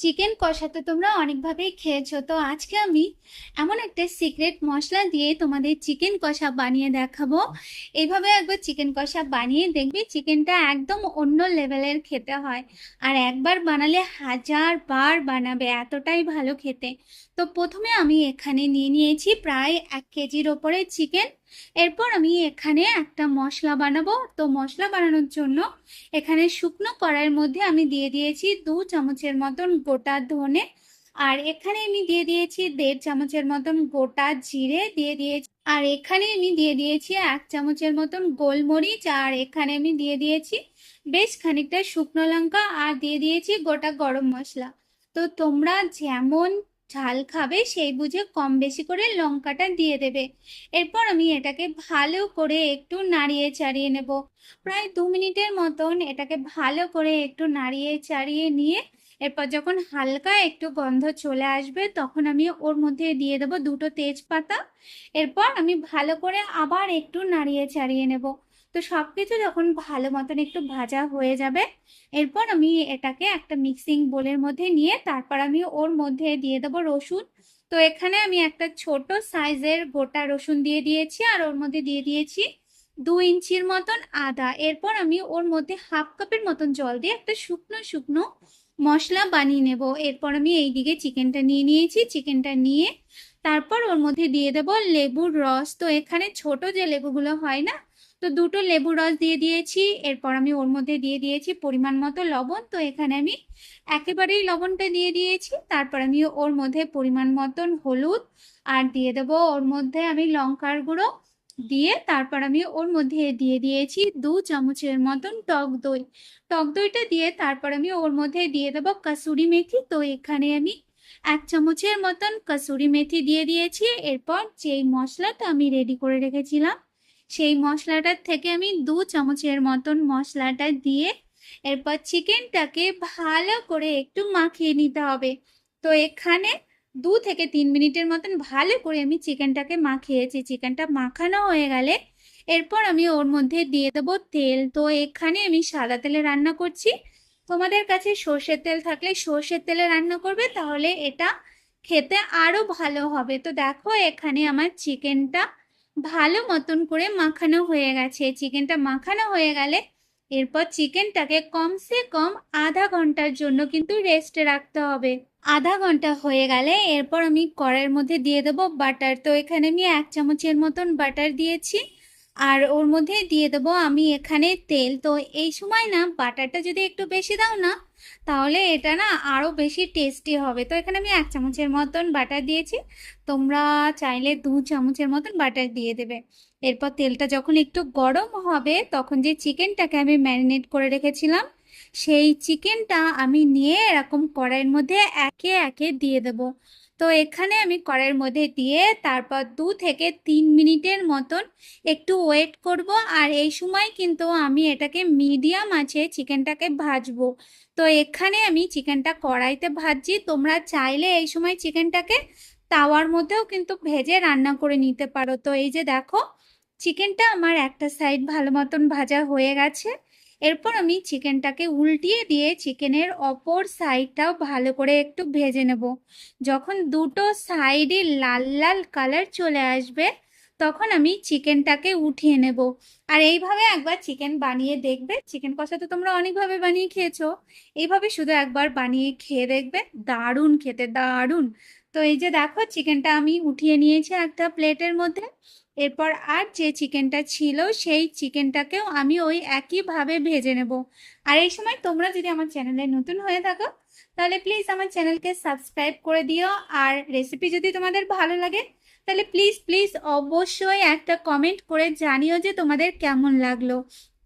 Chicken কষা তো তোমরা অনেকভাবেই খেয়েছো। তো আজকে আমি এমন একটা সিক্রেট মশলা দিয়ে তোমাদের চিকেন কষা বানিয়ে দেখাবো। এইভাবে একবার চিকেন কষা বানিয়ে দেখবে, চিকেনটা একদম অন্য লেভেলের খেতে হয়। আর একবার বানালে হাজার বার বানাবে, এতটাই ভালো খেতে। তো প্রথমে আমি এখানে নিয়ে নিয়েছি প্রায় 1 কেজির ওপরে চিকেন। এরপর আমি এখানে একটা মশলা বানাবো। তো মশলা বানানোর জন্য এখানে শুকনো কড়াইয়ের মধ্যে আমি দিয়ে দিয়েছি 2 চামচের মতন গোটা ধনে। আর এখানে আমি দিয়ে দিয়েছি 1.5 চামচের মতন গোটা জিরে দিয়ে দিয়েছি। আর এখানে আমি দিয়ে দিয়েছি 1 চামচের মতন গোলমরিচ। আর এখানে আমি দিয়ে দিয়েছি বেশ খানিকটা শুকনো লঙ্কা। আর দিয়ে দিয়েছি গোটা গরম মশলা। তো তোমরা যেমন ঝাল খাবে সেই বুঝে কম বেশি করে লঙ্কাটা দিয়ে দেবে। এরপর আমি এটাকে ভালো করে একটু নাড়িয়ে চাড়িয়ে নেব। প্রায় 2 মিনিটের মতন এটাকে ভালো করে একটু নাড়িয়ে চাড়িয়ে নিয়ে এরপর যখন হালকা একটু গন্ধ চলে আসবে তখন আমি ওর মধ্যে দিয়ে দেবো 2টো তেজপাতা। এরপর আমি ভালো করে আবার একটু নাড়িয়ে চাড়িয়ে নেব। তো সবকিছু যখন ভালো মতন একটু ভাজা হয়ে যাবে এরপর আমি এটাকে একটা মিক্সিং বোলের মধ্যে নিয়ে তারপর আমি ওর মধ্যে দিয়ে দেবো রসুন। তো এখানে আমি একটা ছোট সাইজের গোটা রসুন দিয়ে দিয়েছি। আর ওর মধ্যে দিয়ে দিয়েছি 2 ইঞ্চির মতন আদা। এরপর আমি ওর মধ্যে হাফ কাপের মতন জল দিয়ে একটা শুকনো শুকনো মশলা বানিয়ে নেব। এরপর আমি এইদিকে চিকেনটা নিয়ে নিয়েছি। চিকেনটা নিয়ে তারপর ওর মধ্যে দিয়ে দেব লেবুর রস। তো এখানে ছোট যে লেবুগুলো হয় না, তো 2টো লেবুর রস দিয়ে দিয়েছি। এরপর আমি ওর মধ্যে দিয়ে দিয়েছি পরিমাণ মতো লবণ। তো এখানে আমি একেবারেই লবণটা দিয়ে দিয়েছি। তারপর আমি ওর মধ্যে পরিমাণ মতন হলুদ আর দিয়ে দেব ওর মধ্যে আমি লঙ্কার গুঁড়ো দিয়ে তারপর আমি ওর মধ্যে দিয়ে দিয়েছি 2 চামচের মতন টক দই। টক দইটা দিয়ে তারপর আমি ওর মধ্যে দিয়ে দেবো কাসুরি মেথি। তো এখানে আমি 1 চামচের মতন কাসুরি মেথি দিয়ে দিয়েছি। এরপর যেই মশলাটা আমি রেডি করে রেখেছিলাম সেই মশলাটার থেকে আমি 2 চামচের মতন মশলাটা দিয়ে এরপর চিকেনটাকে ভালো করে একটু মাখিয়ে নিতে হবে। তো এখানে 2 থেকে 3 মিনিটের মতন ভালো করে আমি চিকেনটাকে মাখিয়েছি। চিকেনটা মাখানো হয়ে গেলে এরপর আমি ওর মধ্যে দিয়ে দেবো তেল। তো এখানে আমি সাদা তেলে রান্না করছি। তোমাদের কাছে সর্ষের তেল থাকলে সর্ষের তেলে রান্না করবে, তাহলে এটা খেতে আরো ভালো হবে। তো দেখো এখানে আমার চিকেনটা ভালো মতন করে মাখানো হয়ে গেছে। চিকেনটা মাখানো হয়ে গেলে এরপর চিকেনটাকে কমসে কম আধা ঘন্টার জন্য কিন্তু রেস্টে রাখতে হবে। আধা ঘন্টা হয়ে গেলে এরপর আমি কড়াইয়ের মধ্যে দিয়ে দেবো বাটার। তো এখানে আমি 1 চামচের মতন বাটার দিয়েছি। আর ওর মধ্যে দিয়ে দেবো আমি এখানে তেল। তো এই সময় না বাটারটা যদি একটু বেশি দাও না তাহলে এটা না আরো বেশি টেস্টি হবে। তো এখানে আমি 1 চামচের মতন বাটার দিয়েছি। তোমরা চাইলে 2 চামচের মতন বাটার দিয়ে দেবে। এরপর তেলটা যখন একটু গরম হবে তখন যে চিকেনটাকে আমি ম্যারিনেট করে রেখেছিলাম সেই চিকেনটা আমি নিয়ে এরকম কড়াইয়ের মধ্যে একে একে দিয়ে দেব। তো এখানে আমি কড়াইয়ের মধ্যে দিয়ে তারপর 2 থেকে 3 মিনিটের মতন একটু ওয়েট করব। আর এই সময় কিন্তু আমি এটাকে মিডিয়াম আঁচে চিকেনটাকে ভাজবো। তো এখানে আমি চিকেনটা কড়াইতে ভাজছি। তোমরা চাইলে এই সময় চিকেনটাকে তাওয়ার মধ্যেও কিন্তু ভেজে রান্না করে নিতে পারো। তো এই যে দেখো চিকেনটা আমার একটা সাইড ভালো মতন ভাজা হয়ে গেছে। এরপর আমি চিকেনটাকে উল্টিয়ে দিয়ে চিকেনের অপর সাইডটাও ভালো করে একটু ভেজে নেব। যখন দুটো সাইডে লাল লাল কালার চলে আসবে তখন আমি চিকেনটাকে উঠিয়ে নেব। আর এইভাবে একবার চিকেন বানিয়ে দেখবে। চিকেন কষা তো তোমরা অনেকভাবে বানিয়ে খেয়েছো, এইভাবে শুধু একবার বানিয়ে খেয়ে দেখবে, দারুণ খেতে, দারুণ। তো এই যে দেখো চিকেনটা আমি উঠিয়ে নিয়েছি একটা প্লেটের মধ্যে। এরপর আর যে চিকেনটা ছিল সেই চিকেনটাকেও আমি ওই একইভাবে ভেজে নেব। আর এই সময় তোমরা যদি আমার চ্যানেলে নতুন হয়ে থাকো তাহলে প্লিজ আমার চ্যানেলকে সাবস্ক্রাইব করে দিও। আর রেসিপি যদি তোমাদের ভালো লাগে তাহলে প্লিজ প্লিজ অবশ্যই একটা কমেন্ট করে জানিও যে তোমাদের কেমন লাগলো।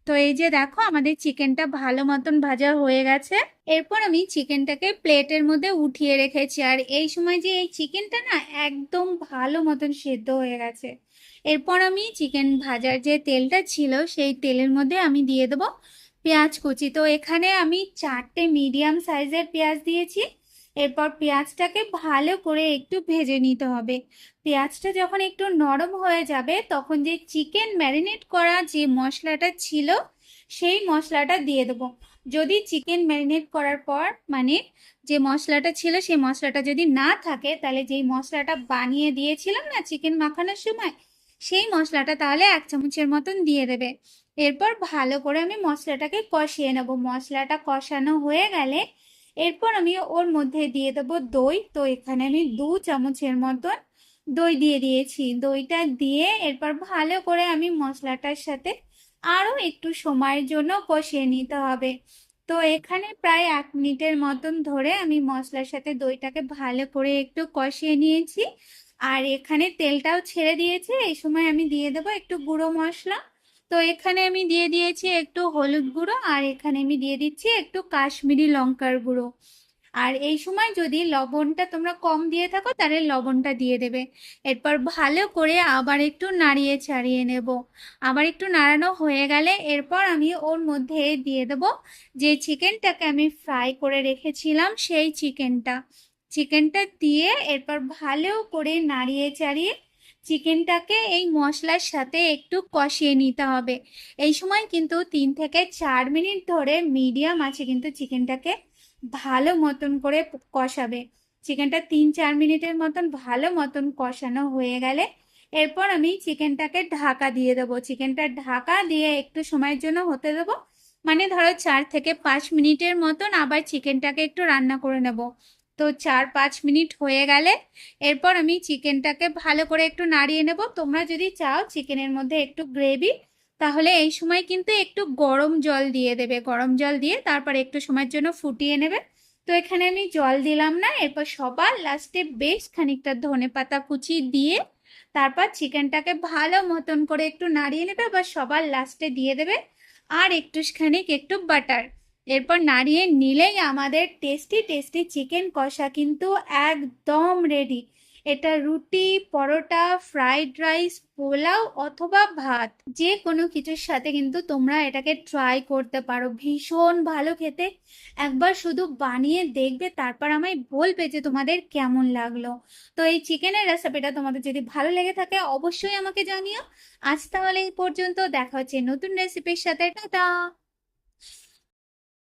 তো এই যে দেখো আমাদের চিকেনটা ভালো মতন ভাজা হয়ে গেছে। এরপর আমি চিকেনটাকে প্লেটের মধ্যে উঠিয়ে রেখেছি। আর এই সময় যে এই চিকেনটা না একদম ভালো মতন সেদ্ধ হয়ে গেছে। এরপর আমি চিকেন ভাজার যে তেলটা ছিল সেই তেলের মধ্যে আমি দিয়ে দেবো পেঁয়াজ কুচি। তো এখানে আমি 4টে মিডিয়াম সাইজের পেঁয়াজ দিয়েছি। এরপর পেঁয়াজটাকে ভালো করে একটু ভেজে নিতে হবে। পেঁয়াজটা যখন একটু নরম হয়ে যাবে তখন যে চিকেন ম্যারিনেট করা যে মশলাটা ছিল সেই মশলাটা দিয়ে দেবো। যদি চিকেন ম্যারিনেট করার পর মানে যে মশলাটা ছিল সেই মশলাটা যদি না থাকে, তাহলে যেই মশলাটা বানিয়ে দিয়েছিলাম না চিকেন মাখানোর সময়, সেই মশলাটা তাহলে 1 চামচের মতন দিয়ে দেবে। এরপর ভালো করে আমি মশলাটাকে কষিয়ে নেব। মশলাটা কষানো হয়ে গেলে এরপর আমি ওর মধ্যে দিয়ে দেবো দই। তো এখানে আমি 2 চামচের মতন দই দিয়ে দিয়েছি। দইটা দিয়ে এরপর ভালো করে আমি মশলাটার সাথে আরও একটু সময়ের জন্য কষিয়ে নিতে হবে। তো এখানে প্রায় 1 মিনিটের মতন ধরে আমি মশলার সাথে দইটাকে ভালো করে একটু কষিয়ে নিয়েছি। আর এখানে তেলটাও ছেড়ে দিয়েছে। এই সময় আমি দিয়ে দেবো একটু গুঁড়ো মশলা। তো এখানে আমি দিয়ে দিয়েছি একটু হলুদ গুঁড়ো, আর এখানে আমি দিয়ে দিচ্ছি একটু কাশ্মীরি লঙ্কার গুঁড়ো। আর এই সময় যদি লবণটা তোমরা কম দিয়ে থাকো তাহলে লবণটা দিয়ে দেবে। এরপর ভালো করে আবার একটু নাড়িয়ে ছাড়িয়ে নেব। আবার একটু নাড়ানো হয়ে গেলে এরপর আমি ওর মধ্যে দিয়ে দেব যে চিকেনটাকে আমি ফ্রাই করে রেখেছিলাম সেই চিকেনটা দিয়ে এরপর ভালো করে নাড়িয়ে চাড়িয়ে চিকেনটাকে এই মশলার সাথে একটু কষিয়ে নিতে হবে। এই সময় কিন্তু 3 থেকে 4 মিনিট ধরে মিডিয়াম আছে কিন্তু চিকেনটাকে ভালো মতন করে কষাবে। চিকেনটা 3-4 মিনিটের মতন ভালো মতন কষানো হয়ে গেলে এরপর আমি চিকেনটাকে ঢাকা দিয়ে দেবো। চিকেনটা ঢাকা দিয়ে একটু সময়ের জন্য হতে দেবো, মানে ধরো 4 থেকে 5 মিনিটের মতন আবার চিকেনটাকে একটু রান্না করে নেব। তো 4-5 মিনিট হয়ে গেলে এরপর আমি চিকেনটাকে ভালো করে একটু নাড়িয়ে নেব। তোমরা যদি চাও চিকেনের মধ্যে একটু গ্রেভি, তাহলে এই সময় কিন্তু একটু গরম জল দিয়ে দেবে। গরম জল দিয়ে তারপর একটু সময়ের জন্য ফুটিয়ে নেবে। তো এখানে আমি জল দিলাম না। এরপর সবার লাস্টে বেশ খানিকটা ধনেপাতা কুচি দিয়ে তারপর চিকেনটাকে ভালো মতন করে একটু নাড়িয়ে নেবে। বা সবার লাস্টে দিয়ে দেবে আর একটু বাটার। এরপর নাড়িয়ে নিলেই আমাদের টেস্টি টেস্টি চিকেন কষা কিন্তু একদম রেডি। এটা রুটি, পরোটা, ফ্রাইড রাইস, পোলাও অথবা ভাত, যে কোনো কিছুর সাথে কিন্তু তোমরা এটাকে ট্রাই করতে পারো। ভীষণ ভালো খেতে। একবার শুধু বানিয়ে দেখবে, তারপর আমায় বলবে যে তোমাদের কেমন লাগলো। তো এই চিকেনের রেসিপিটা তোমাদের যদি ভালো লেগে থাকে অবশ্যই আমাকে জানিও। আজ তাহলে এই পর্যন্ত, দেখা হচ্ছে নতুন রেসিপির সাথে। টাটা।